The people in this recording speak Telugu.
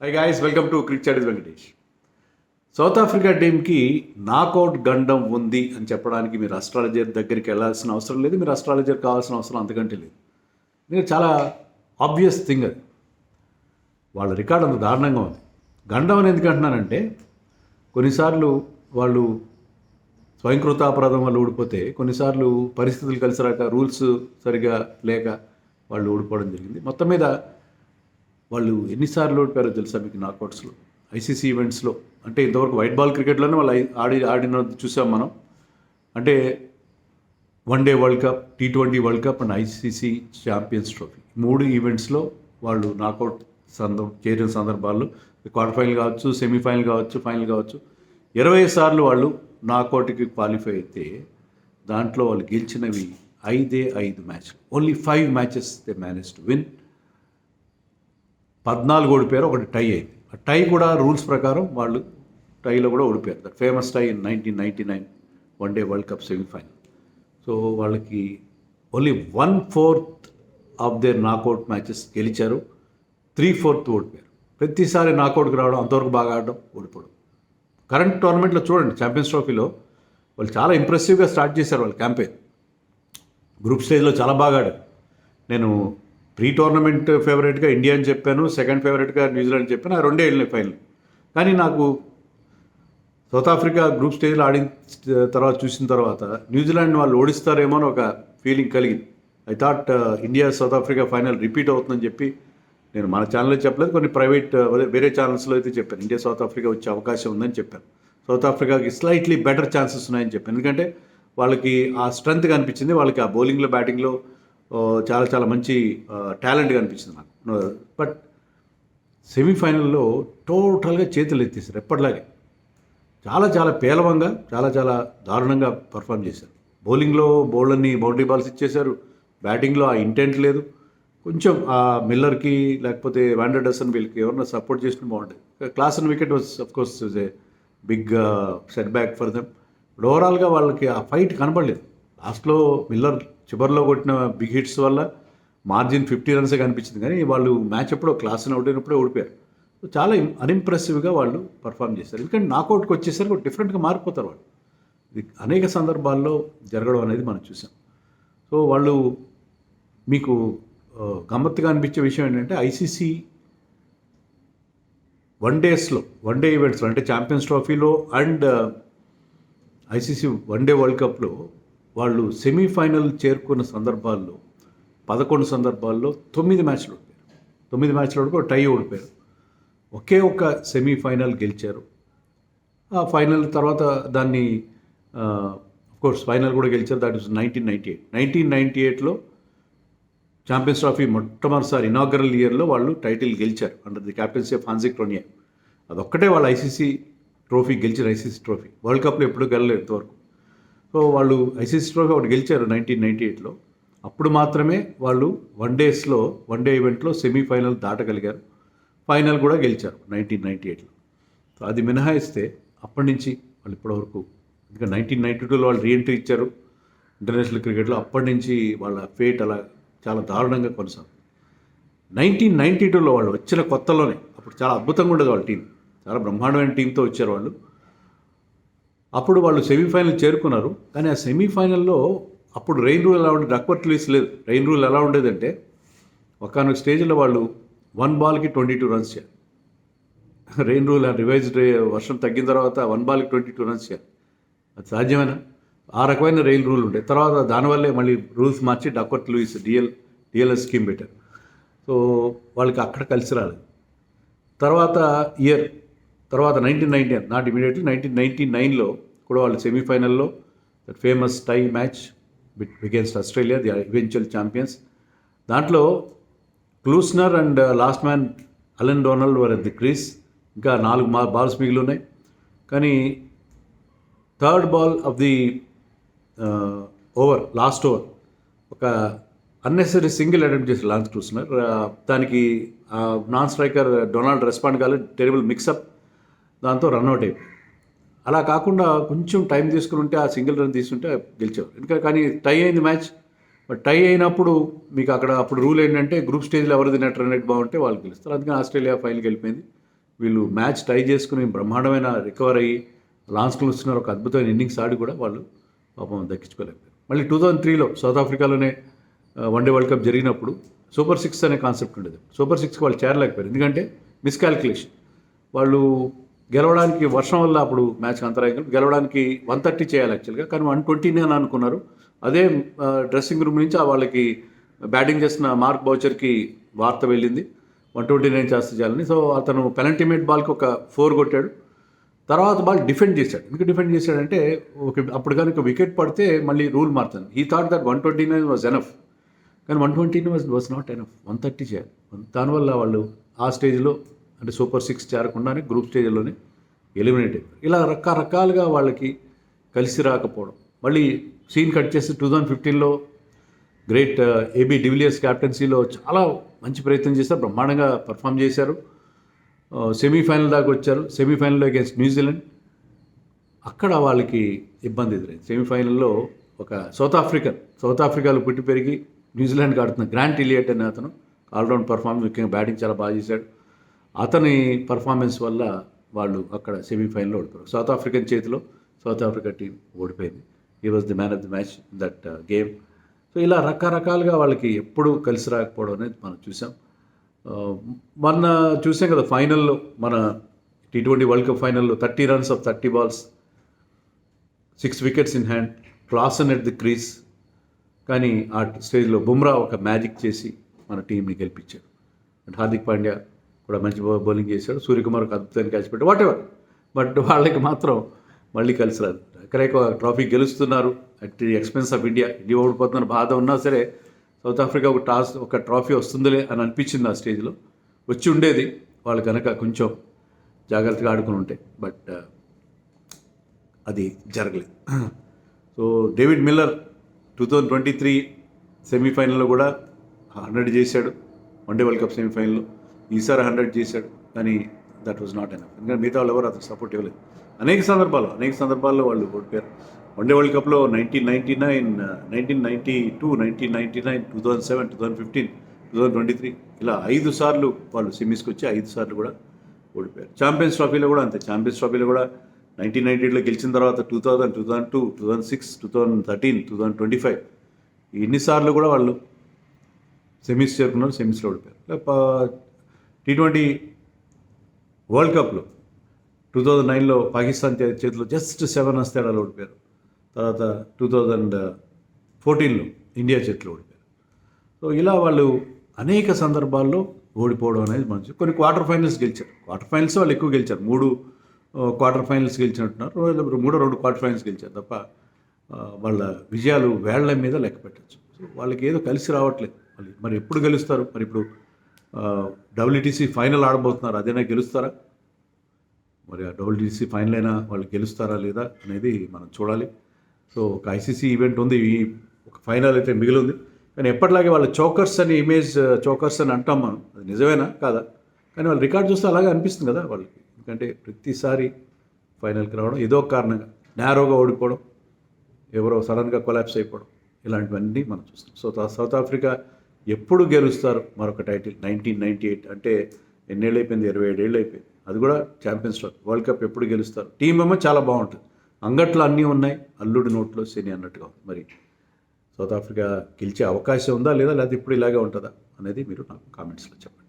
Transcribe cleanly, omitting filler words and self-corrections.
High guys, welcome to crick chat Venkatesh. South Africa టీంకి నాకౌట్ గండం ఉంది అని చెప్పడానికి మీరు అస్ట్రాలజర్ దగ్గరికి వెళ్ళాల్సిన అవసరం లేదు, మీరు అస్ట్రాలజర్ కావాల్సిన అవసరం అంతకంటే లేదు. ఇది చాలా ఆబ్వియస్ థింగ్. అది వాళ్ళ రికార్డ్ అంత దారుణంగా ఉంది. గండం అని ఎందుకు అంటున్నానంటే, కొన్నిసార్లు వాళ్ళు స్వయంకృతాపరాధం వల్ల ఓడిపోతే, కొన్నిసార్లు పరిస్థితులు కలిసి రాక, రూల్స్ సరిగా లేక వాళ్ళు ఓడిపోవడం జరిగింది. మొత్తం మీద వాళ్ళు ఎన్నిసార్లు ఓడిపోయారో తెలుసా మీకు నాకౌట్స్లో, ఐసీసీ ఈవెంట్స్లో. అంటే ఇంతవరకు వైట్ బాల్ క్రికెట్లోనే వాళ్ళు ఆడిన చూసాం మనం. అంటే one day world cup, T20 world cup and ICC champions trophy, 3 ఈవెంట్స్లో వాళ్ళు నాకౌట్ చేరిన సందర్భాల్లో, క్వార్టర్ ఫైనల్ కావచ్చు, సెమీఫైనల్ కావచ్చు, ఫైనల్ కావచ్చు, 20 సార్లు వాళ్ళు నాకౌట్కి క్వాలిఫై అయితే దాంట్లో వాళ్ళు గెలిచినవి 5 మ్యాచ్లు. Only 5 matches they manage to win. 14 ఓడిపోయారు, ఒకటి టై అయింది. ఆ టై కూడా రూల్స్ ప్రకారం వాళ్ళు టైలో కూడా ఓడిపోయారు. That famous tie in 1999 one day world cup semifinal. So వాళ్ళకి only 1/4 of their knockout matches గెలిచారు, 3/4 ఓడిపోయారు. ప్రతిసారి నాకౌట్కి రావడం, అంతవరకు బాగా ఆడడం, ఓడిపోవడం. కరెంట్ టోర్నమెంట్లో చూడండి, ఛాంపియన్స్ ట్రోఫీలో వాళ్ళు చాలా ఇంప్రెసివ్గా స్టార్ట్ చేశారు వాళ్ళ క్యాంపెయిన్. గ్రూప్ స్టేజ్లో చాలా బాగా ఆడారు. నేను ప్రీ టోర్నమెంట్ ఫేవరెట్గా ఇండియా అని చెప్పాను, సెకండ్ ఫేవరెట్గా న్యూజిలాండ్ చెప్పాను. ఆ రెండే వెళ్ళినాయి ఫైనల్. కానీ నాకు సౌత్ ఆఫ్రికా గ్రూప్ స్టేజ్లో ఆడిన తర్వాత చూసిన తర్వాత న్యూజిలాండ్ వాళ్ళు ఓడిస్తారేమో అని ఒక ఫీలింగ్ కలిగింది. I thought India south Africa final repeat అవుతుందని చెప్పి నేను మన ఛానల్లో చెప్పలేదు, కొన్ని ప్రైవేట్ వేరే ఛానల్స్లో అయితే చెప్పాను ఇండియా సౌత్ ఆఫ్రికా వచ్చే అవకాశం ఉందని చెప్పాను. సౌత్ ఆఫ్రికాకి స్లైట్లీ బెటర్ ఛాన్సెస్ ఉన్నాయని చెప్పాను. ఎందుకంటే వాళ్ళకి ఆ స్ట్రెంత్ కనిపించింది, వాళ్ళకి ఆ బౌలింగ్లో, బ్యాటింగ్లో చాలా చాలా మంచి టాలెంట్గా అనిపించింది నాకు. బట్ సెమీఫైనల్లో టోటల్గా చేతులు ఎత్తేసారు. ఎప్పటిలాగే చాలా చాలా పేలవంగా, చాలా చాలా దారుణంగా పర్ఫామ్ చేశారు. బౌలింగ్లో బౌలర్ని బౌండరీ బాల్స్ ఇచ్చేశారు, బ్యాటింగ్లో ఆ ఇంటెంట్ లేదు. కొంచెం ఆ మిల్లర్కి లేకపోతే వాండర్డసన్ వీళ్ళకి ఎవరన్నా సపోర్ట్ చేసిన బాగుంటుంది. Klaasen and wicket was of course a big setback for them. But ఓవరాల్గా వాళ్ళకి ఆ ఫైట్ కనపడలేదు. లాస్ట్లో మిల్లర్ చివరిలో కొట్టిన బిగ్ హిట్స్ వల్ల మార్జిన్ 50 రన్సే కనిపించింది, కానీ వాళ్ళు మ్యాచ్ ఎప్పుడో క్లాస్ని అవుట్ అయినప్పుడే ఓడిపోయారు. సో చాలా అన్ఇంప్రెసివ్గా వాళ్ళు పర్ఫామ్ చేశారు. ఎందుకంటే నాకౌట్కి వచ్చేసరికి ఒక డిఫరెంట్గా మారిపోతారు వాళ్ళు. ఇది అనేక సందర్భాల్లో జరగడం అనేది మనం చూసాం. సో వాళ్ళు మీకు గమ్మత్తుగా అనిపించే విషయం ఏంటంటే, ఐసీసీ వన్డే ఈవెంట్స్లో, అంటే ఛాంపియన్స్ ట్రోఫీలో అండ్ ఐసీసీ వన్డే వరల్డ్ కప్లో వాళ్ళు సెమీఫైనల్ చేరుకున్న సందర్భాల్లో 11 సందర్భాల్లో 9 మ్యాచ్లు ఓడిపోయారు. 9 మ్యాచ్లు ఓడిపోయి టై ఓడిపోయారు. ఒకే ఒక్క సెమీఫైనల్ గెలిచారు. ఆ ఫైనల్ తర్వాత దాన్ని కోర్స్ ఫైనల్ కూడా గెలిచారు. దట్ ఇస్ 1998లో ఛాంపియన్స్ ట్రోఫీ మొట్టమొదటిసారి ఇనాగరల్ ఇయర్లో వాళ్ళు టైటిల్ గెలిచారు అండర్ ది క్యాప్టెన్సీ ఆఫ్ హాన్సిక్ టోనియా. అదొక్కటే వాళ్ళు ఐసీసీ ట్రోఫీ గెలిచారు. ఐసీసీ ట్రోఫీ వరల్డ్ కప్లో ఎప్పుడు గెలలేదు ఇంతవరకు. సో వాళ్ళు ఐసీసీ ట్రోఫీ ఒకటి గెలిచారు 1998లో. అప్పుడు మాత్రమే వాళ్ళు వన్డే ఈవెంట్లో సెమీఫైనల్ దాటగలిగారు. ఫైనల్ కూడా గెలిచారు 1998లో. సో అది మినహాయిస్తే అప్పటి నుంచి వాళ్ళు ఇప్పటివరకు, ఇంకా 1992లో వాళ్ళు రీఎంట్రీ ఇచ్చారు ఇంటర్నేషనల్ క్రికెట్లో. అప్పటి నుంచి వాళ్ళ ఫేట్ అలా చాలా దారుణంగా కొనసాగుతుంది. 1992లో వాళ్ళు వచ్చిన కొత్తలోనే, అప్పుడు చాలా అద్భుతంగా ఉండేది వాళ్ళ టీం, చాలా బ్రహ్మాండమైన టీంతో వచ్చారు వాళ్ళు. అప్పుడు వాళ్ళు సెమీఫైనల్ చేరుకున్నారు. కానీ ఆ సెమీఫైనల్లో అప్పుడు రెయిన్ రూల్ ఎలా ఉండేది, డక్వర్త్ లూయిస్ లేదు. రెయిన్ రూల్ ఎలా ఉండేదంటే, ఒకానొక స్టేజ్లో వాళ్ళు 1 బాల్కి 22 రన్స్ చేయాలి. రెయిన్ రూల్ రివైజ్డ్, వర్షం తగ్గిన తర్వాత 1 బాల్కి 22 రన్స్ చేయాలి. అది సాధ్యమేనా? ఆ రకమైన రెయిన్ రూల్ ఉండే. తర్వాత దానివల్లే మళ్ళీ రూల్స్ మార్చి డక్వర్త్ లూయిస్ డిఎల్ఎస్ స్కీమ్ పెట్టారు. సో వాళ్ళకి అక్కడ కలిసి రాలేదు. తర్వాత 1999, నాట్ ఇమీడియట్లీ 1999లో కూడా వాళ్ళు సెమీఫైనల్లో that famous tie match against Australia, the eventual champions. దాంట్లో Klusener and last man Allan Donald were at the crease. ఇంకా 4 బాల్స్ మిగిలి ఉన్నాయి. కానీ third ball of the last over ఒక అన్నెసరీ సింగిల్ అటెంప్ట్ చేశారు లాన్స్ క్లూస్నర్. దానికి నాన్ స్ట్రైకర్ డొనాల్డ్ రెస్పాండ్ కాలేదు, టెరిబుల్ మిక్సప్, దాంతో రన్అట్ అయిపోయింది. అలా కాకుండా కొంచెం టైం తీసుకుని ఉంటే, ఆ సింగిల్ రన్ తీసుకుంటే గెలిచేవారు. ఎందుకంటే కానీ టై అయింది మ్యాచ్. బట్ టై అయినప్పుడు మీకు అప్పుడు రూల్ ఏంటంటే, గ్రూప్ స్టేజ్లో ఎవరిది నెట్ రన్ రేట్ బాగుంటే వాళ్ళు గెలుస్తారు. అందుకని ఆస్ట్రేలియా ఫైనల్కి వెళ్ళిపోయింది. వీళ్ళు మ్యాచ్ టై చేసుకుని బ్రహ్మాండమైన రికవర్ అయ్యి లాన్స్ క్లూస్నర్ ఒక అద్భుతమైన ఇన్నింగ్స్ ఆడి కూడా వాళ్ళు పాపం దక్కించుకోలేకపోయారు. మళ్ళీ 2003లో సౌత్ ఆఫ్రికాలోనే వన్డే వరల్డ్ కప్ జరిగినప్పుడు సూపర్ 6 అనే కాన్సెప్ట్ ఉండేది. సూపర్ 6కి వాళ్ళు చేరలేకపోయారు, ఎందుకంటే మిస్కాల్కులేషన్. వాళ్ళు గెలవడానికి వర్షం వల్ల అప్పుడు మ్యాచ్ అంతరాయం గెలవడానికి 130 చేయాలి యాక్చువల్గా, కానీ 120 అని అనుకున్నారు. అదే డ్రెస్సింగ్ రూమ్ నుంచి వాళ్ళకి బ్యాటింగ్ చేసిన మార్క్ బౌచర్కి వార్త వెళ్ళింది 129 చేస్తే చేయాలని. సో అతను పెనల్టీమేట్ బాల్కి ఒక 4 కొట్టాడు. తర్వాత బాల్ డిఫెండ్ చేశాడు. ఎందుకు డిఫెండ్ చేశాడంటే అప్పుడు కానీ ఒక వికెట్ పడితే మళ్ళీ రూల్ మారుతుంది. He thought that 129 was enough, కానీ 129 వాజ్ నాట్ ఎనఫ్, 130 చేయాలి. దానివల్ల వాళ్ళు ఆ స్టేజ్లో అంటే సూపర్ 6 చేరకుండానే గ్రూప్ స్టేజ్లోనే ఎలిమినేట్ అయిపోయారు. ఇలా రకరకాలుగా వాళ్ళకి కలిసి రాకపోవడం. మళ్ళీ సీన్ కట్ చేసి 2015లో గ్రేట్ ఏబీ డివిలియర్స్ క్యాప్టెన్సీలో చాలా మంచి ప్రయత్నం చేశారు, బ్రహ్మాండంగా పర్ఫామ్ చేశారు. సెమీఫైనల్ దాకా వచ్చారు. సెమీఫైనల్లో అగేన్స్ట్ న్యూజిలాండ్ అక్కడ వాళ్ళకి ఇబ్బంది ఎదురైంది. సెమీఫైనల్లో ఒక సౌత్ ఆఫ్రికాలో పుట్టి పెరిగి న్యూజిలాండ్కి ఆడుతున్న గ్రాంట్ ఇలియట్ అనే అతను ఆల్రౌండ్ పర్ఫార్మెన్స్, ముఖ్యంగా బ్యాటింగ్ చాలా బాగా చేశాడు. అతని పర్ఫార్మెన్స్ వల్ల వాళ్ళు అక్కడ సెమీఫైనల్లో ఓడిపోయారు. సౌత్ ఆఫ్రికన్ చేతిలో సౌత్ ఆఫ్రికా టీం ఓడిపోయింది. He was the man of the match that game. So ఇలా రకరకాలుగా వాళ్ళకి ఎప్పుడూ కలిసి రాకపోవడం అనేది మనం చూసాం. మొన్న చూసాం కదా ఫైనల్లో, మన T20 వరల్డ్ కప్ ఫైనల్లో 30 runs of 30 balls, 6 wickets in hand, Klaasen at the crease. కానీ ఆ స్టేజ్లో బుమ్రా ఒక మ్యాజిక్ చేసి మన టీంని గెలిపించాడు. అండ్ హార్దిక్ పాండ్యా కూడా మంచి బౌలింగ్ చేశాడు. సూర్యకుమార్ ఒక అద్భుతాన్ని క్యాచ్ పెట్టాడు. వాట్ ఎవర్, బట్ వాళ్ళకి మాత్రం మళ్ళీ కలిసి రాదు. ఎక్కడైనా ట్రోఫీ గెలుస్తున్నారు at the expense of India ఓడిపోతున్న బాధ ఉన్నా సరే సౌత్ ఆఫ్రికా ఒక ట్రాఫీ వస్తుందిలే అని అనిపించింది. ఆ స్టేజ్లో వచ్చి ఉండేది వాళ్ళు కనుక కొంచెం జాగ్రత్తగా ఆడుకుని ఉంటే, బట్ అది జరగలేదు. సో డేవిడ్ మిల్లర్ 2023 సెమీఫైనల్లో కూడా 100 చేశాడు. వన్డే వరల్డ్ కప్ సెమీఫైనల్లో ఈసారి 100 చేశాడు, కానీ దట్ వాజ్ నాట్ ఎనఫ్. ఎందుకంటే మిగతా వాళ్ళు ఎవరు అతను సపోర్ట్ ఇవ్వలేదు. అనేక సందర్భాల్లో వాళ్ళు ఓడిపోయారు. వన్డే వరల్డ్ కప్లో 1999, 1992, 1999, 2007, 2015, 2023 ఇలా 5 సార్లు వాళ్ళు సెమీస్కి వచ్చి 5 సార్లు కూడా ఓడిపోయారు. ఛాంపియన్స్ ట్రోఫీలో కూడా అంతే. ఛాంపియన్స్ ట్రోఫీలో కూడా 1998లో గెలిచిన తర్వాత 2000, 2002, 2006, 2013, 2025 ఇన్నిసార్లు కూడా వాళ్ళు సెమీస్ చేరుకున్నారు, సెమీస్లో ఓడిపోయారు. T20 వరల్డ్ కప్లో 2009లో పాకిస్తాన్ చేతిలో జస్ట్ 7 runs తేడాలో ఓడిపోయారు. తర్వాత 2014లో ఇండియా చేతిలో ఓడిపోయారు. సో ఇలా వాళ్ళు అనేక సందర్భాల్లో ఓడిపోవడం అనేది మంచి. కొన్ని క్వార్టర్ ఫైనల్స్ గెలిచారు. క్వార్టర్ ఫైనల్స్ వాళ్ళు ఎక్కువ గెలిచారు. 3 క్వార్టర్ ఫైనల్స్ గెలిచినట్టున్నారు. 2 క్వార్టర్ ఫైనల్స్ గెలిచారు తప్ప వాళ్ళ విజయాలు వేళ్ల మీద లెక్క పెట్టచ్చు. సో వాళ్ళకి ఏదో కలిసి రావట్లేదు. మరి ఎప్పుడు గెలుస్తారు? మరి ఇప్పుడు WTC ఫైనల్ ఆడబోతున్నారు, అదైనా గెలుస్తారా? మరి ఆ WTC ఫైనల్ అయినా వాళ్ళు గెలుస్తారా లేదా అనేది మనం చూడాలి. సో ఒక ICC ఈవెంట్ ఉంది, ఒక ఫైనల్ అయితే మిగిలి ఉంది. కానీ ఎప్పటిలాగే వాళ్ళ చోకర్స్ అని ఇమేజ్, చోకర్స్ అని అంటాం మనం, అది నిజమేనా కాదా? కానీ వాళ్ళ రికార్డ్ చూస్తే అలాగే అనిపిస్తుంది కదా వాళ్ళకి. ఎందుకంటే ప్రతిసారి ఫైనల్కి రావడం ఏదో ఒక కారణంగా నేరోగా ఓడిపోవడం, ఎవరో సడన్గా కొలాప్స్ అయిపోవడం, ఇలాంటివన్నీ మనం చూస్తాం. సో సౌత్ ఆఫ్రికా ఎప్పుడు గెలుస్తారు మరొక టైటిల్? 1998 అంటే ఎన్నేళ్ళు అయిపోయింది? 27 ఏళ్ళు అయిపోయింది. అది కూడా ఛాంపియన్స్ ట్రోఫీ. వరల్డ్ కప్ ఎప్పుడు గెలుస్తారు? టీం ఏమో చాలా బాగుంటుంది, అంగట్లో అన్నీ ఉన్నాయి, అల్లుడి నోట్లో శని అన్నట్టుగా ఉంది. మరి సౌత్ ఆఫ్రికా గెలిచే అవకాశం ఉందా లేదా, లేకపోతే ఇప్పుడు ఇలాగే ఉంటుందా అనేది మీరు నాకు కామెంట్స్లో చెప్పండి.